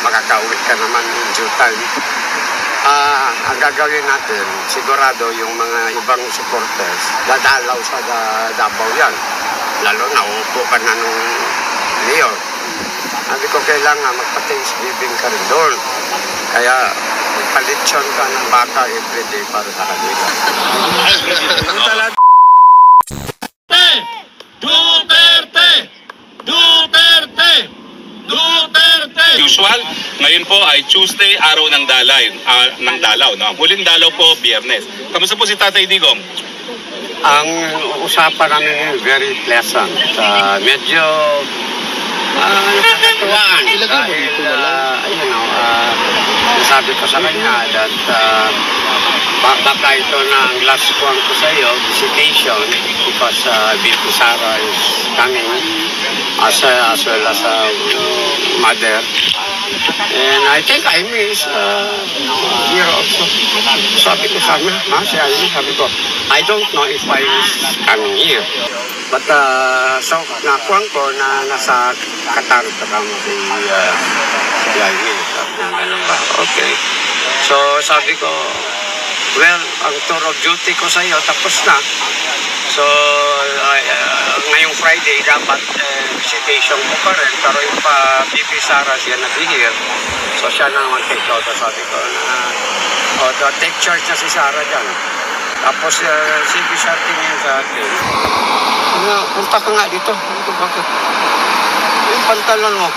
makakauwi ka naman in due time. Ang gagawin natin, sigurado yung mga ibang supporters, dadalaw sa Davao yan. Lalo na upo ka na nung mayor. Sabi ko, kailangan magpa-Thanksgiving ka rin doon. Kaya palitsyon ka ng baka everyday para sa kanila. Duterte! Duterte! Duterte! Usual, ngayon po ay Tuesday, araw ng dalaw. No? Huling dalaw po, Biyernes. Kamusta po si Tatay Digong? Ang usapan namin very pleasant. Medyo nakakatuwaan dahil, sabi ko sa kanya that baka ito na ang last one ko sa iyo, visitation, because BP Sara is coming as well as a mother. And I think I miss here also. Sabi ko sa kanya, sabi ko, I don't know if I was coming here. But so nakuha ko na nasa Qatar kasama si Yaimi. Okay. So sabi ko, well, ang tour of duty ko sa iyo tapos na. So ngayong Friday dapat visitation ko pa rin. Pero yung pa BP Sara siya nag-hear. So siya na mag-take out. Sabi ko na take charge na si Sara dyan. Tapos sige siya tingin sa akin. Punta ka nga dito. Bakit? Yung pantalon mo.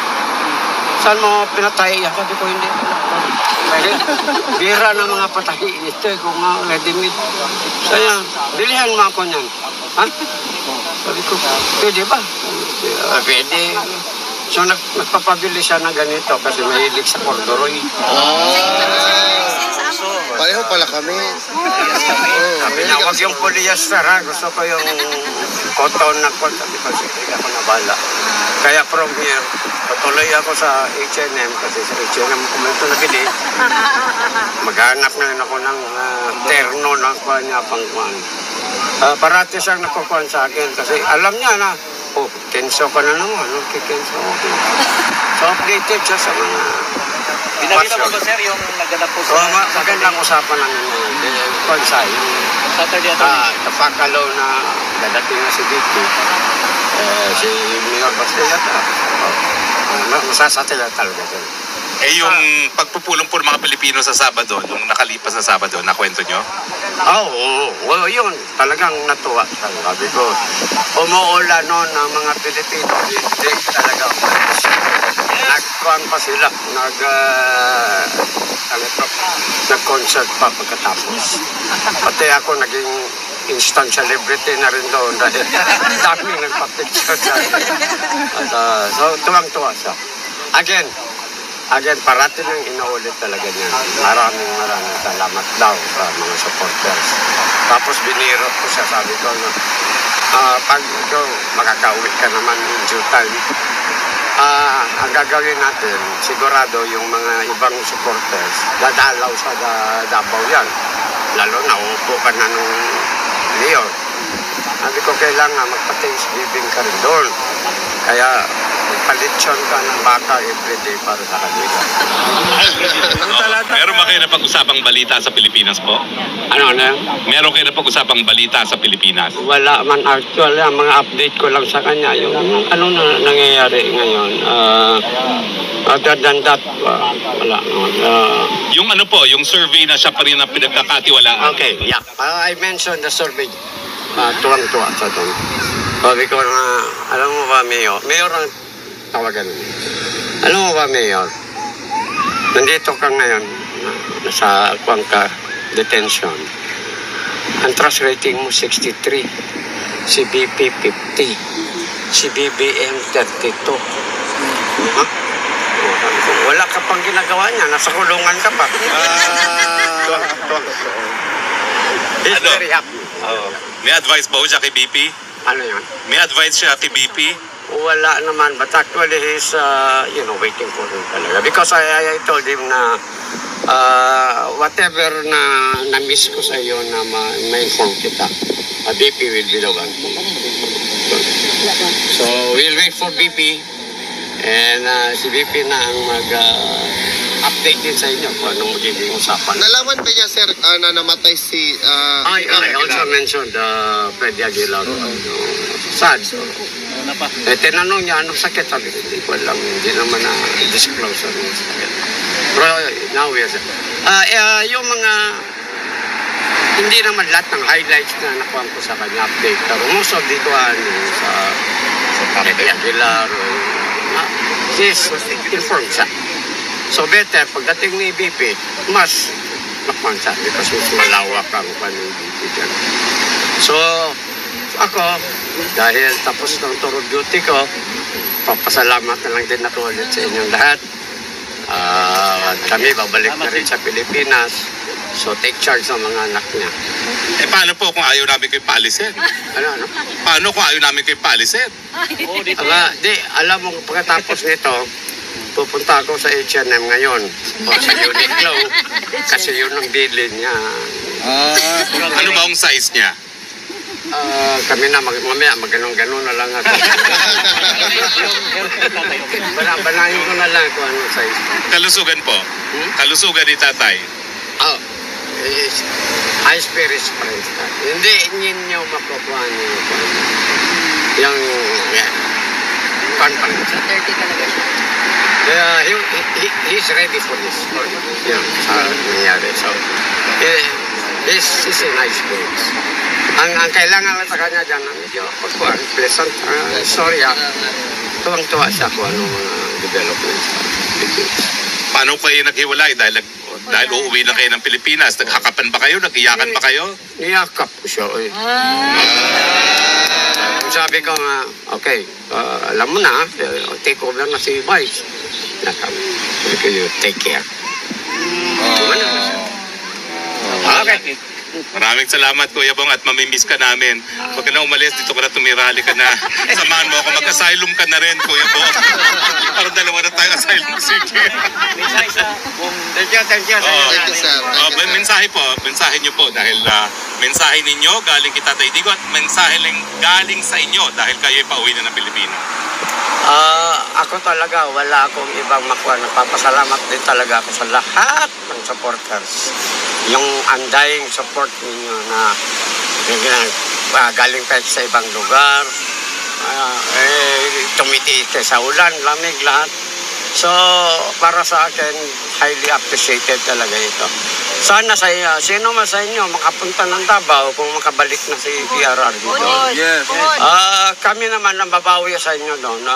Saan mo pinatay? Sabi ko hindi. Bira ng mga patahi ito. Kung ready-made. Kaya, bilihan mo ako niyan. Ha? Sabi ko, pwede ba? Pwede. So, nagpapabili siya na ganito kasi mahilig sa corduroy. Pareho pala kami. Sabi niya, huwag yung polyester ha. Gusto ko yung cotton na cotton. Sabi ko, sige ako na bala. Kaya from here, patuloy ako sa H&M kasi sa H&M kung ito nabili. Maghanap na rin ako ng terno ng kuha niya pang kuhan. Parati siyang nakukuhan sa akin kasi alam niya na, Kenso ka na naman. Kenso. So updated siya sa mga Pinakita mo ba, sir, yung naganap po sa... magandang usapan ng konsay. Saturday at Napakalaw na dadating na si Vicky. Si Mayor Bastillata. Masasatila talaga din. Yung pagpupulong po ng mga Pilipino sa Sabado, nung nakalipas na Sabado, nakwento nyo? Oo. Yun. Talagang natuwa. Sabi ko, umuulan noon ng mga Pilipino. Hindi talaga umalis. Nagkuhan pa sila. Nag-concert pa pagkatapos. Pati ako naging instant celebrity na rin doon dahil daming nagpa-picture sa so, tuwang-tuwa siya. Again, parati nang inaulit talaga niya. Maraming salamat daw sa mga supporters. Tapos biniro ko siya, sabi ko, pag ikaw makakauwi ka naman in due time, ang gagawin natin, sigurado yung mga ibang supporters, dadalaw sa Davao yan. Lalo na upo ka na nung mayor. Sabi ko, kailangan magpa-Thanksgiving ka rin doon. Kaya palitsyon ka ng baka everyday para sa kanila. Meron ba kayo na pag-usapang balita sa Pilipinas po? Ano na? Meron kayo na pag-usapang balita sa Pilipinas? Wala man actually. Ang mga update ko lang sa kanya, yung ano na nangyayari ngayon. Other than that, wala. Yung ano po, yung survey na siya pa rin ang pinagkakatiwalaan. Okay, yeah. I mentioned the survey. Tuwang-tuwa sa doon. Sabi ko na, alam mo ba, Mayor? Mayor ang tawagan. Alam mo ba, Mayor? Nandito ka ngayon, nasa Cuenca detention. Ang trust rating mo 63. Si BP 50. Si BBM 32. Ha? Wala ka pang ginagawa niya. Nasa kulungan ka pa. Tuwang-tuwa. He's very happy. May advice ba siya kay BP? Ano yun? May advice siya kay BP? Wala naman, but actually he's, waiting for him talaga. Because I told him na whatever na miss ko sa iyo na ma-inform kita, BP will be the one. So we'll wait for BP and si BP na ang update din sa inyo kung anong magiging usapan. Nalaman ba niya, sir, na namatay si... I also mentioned Freddy Aguilar. Sad. Una pa. Tinanong niya, anong sakit? Sabi ko, hindi ko alam. Hindi naman na-disclose anong sakit. Pero now, yes. Yung mga... Hindi naman lahat ng highlights na nakuha ko sa kanya update. Pero most of the sa Freddy Aguilar, she's informed siya. So better, pagdating ni BP, mas nakuha siya because mas malawak ang paning BP dyan. So, ako, dahil tapos ng tour of duty ko, papasalamat na lang din ako ulit sa inyong lahat. At kami babalik na rin sa Pilipinas. So take charge ng mga anak niya. Paano po kung ayaw namin kayo paalisin? Ano? Paano kung ayaw namin kayo paalisin? Oo, dito. Alam mo, pagkatapos nito, pupunta ako sa H&M ngayon. O sa Uniqlo. Kasi yun ang bilin niya. Ano ba ang size niya? Kami na, mamaya, ganun na lang ako. Banahin ko na lang kung anong size. Kalusugan po. Kalusugan ni tatay. High spirits pa rin. Hindi ninyo makukuha niyo. Yung conference. So 30 talaga siya. He's ready for this. Nangyari. So, he's in high spirits. Ang kailangan sa kanya dyan, medyo pagkuhan, pleasant. Sorry, tuwang-tuwa siya kung anong mga developments sa Philippines. Paano kayo naghiwalay? Dahil uuwi na kayo ng Pilipinas, naghakapan ba kayo? Nag-iyakan ba kayo? Niyakap ko siya. Sabi ko nga, okay, alam mo na, take over na si Vice. Sabi ko, you take care. Okay. Maraming salamat, Kuya Bong, at mamimiss ka namin. Huwag ka na umalis, dito ka na tumirali ka na. Samahan mo ako, mag-asylum ka na rin, Kuya Bong. Parang dalawa na tayo asylum seeker. Thank you. Thank you, sir. Mensahe po, mensahe niyo po dahil mensahe ninyo galing kay Tatay Digo at mensahe lang galing sa inyo dahil kayo pauwi na ng Pilipinas. Ako talaga, wala akong ibang makuha. Nagpapasalamat din talaga ako sa lahat ng supporters. Yung undying support ninyo na galing pa sa ibang lugar. Tumitiite sa ulan, lamig lahat. So, para sa akin, highly appreciated talaga ito. Sana sa sino man sa inyo makapunta ng Davao kung makabalik na si PRR dito. Yes. Kami naman ang babawi sa inyo doon na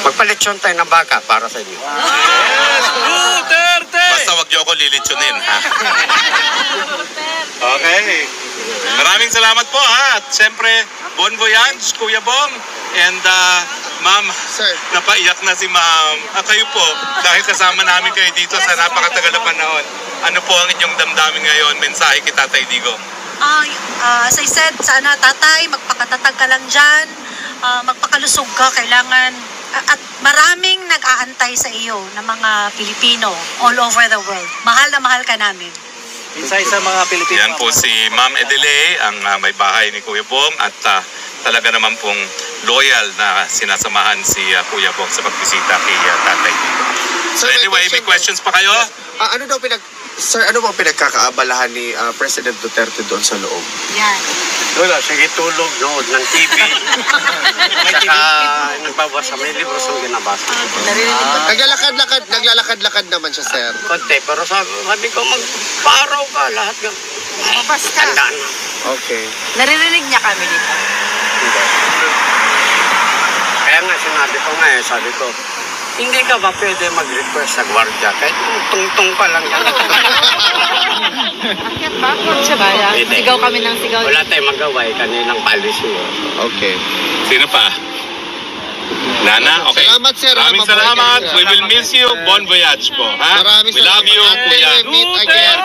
magpalitsyon tayo ng baka para sa inyo. Basta wag niyo ako lilitsunin, ha? Okay. Maraming salamat po, ha? At siyempre, bon voyage, Kuya Bong. And, Ma'am, Sir. napaiyak na si Ma'am. Kayo po, dahil kasama namin kayo dito sa napakatagal na panahon. Ano po ang inyong damdamin ngayon? Mensahe kay Tatay Digo. As I said, sana tatay, magpakatatag ka lang dyan, magpakalusog ka, kailangan, at maraming nag-aantay sa iyo ng mga Pilipino all over the world. Mahal na mahal ka namin. Minsay sa mga Pilipino. Yan po si Ma'am Edele, ang may bahay ni Kuya Bong at talaga naman pong loyal na sinasamahan si Kuya Bong sa pagbisita kay Tatay Digo. So anyway, may questions pa kayo? Sir, ano bang pinagkakaabalahan ni President Duterte doon sa loob? Yan. Wala, sige tulog, nood ng TV. Saka nagbabasa, may libro siyang binabasa. Narinig ko. Naglalakad-lakad naman siya, sir. Konti, pero sabi ko, magpa-araw ka lahat. Mapas ka. Tandaan na. Okay. Naririnig niya kami dito. Kaya nga sinabi ko nga sabi ko, hindi ka ba pwede mag-request sa gwardiya? Kahit tungtong pa lang yan. Akyat ba? Sa bayan. Hindi. Sigaw kami ng sigaw. Wala tayong magawa kaninang policy. Okay. Sino pa? Nana? Okay. Salamat, sir. Maraming salamat. We will miss you. Bon voyage po. Ha? Maraming We love you, salamat. Kuya Until we meet again.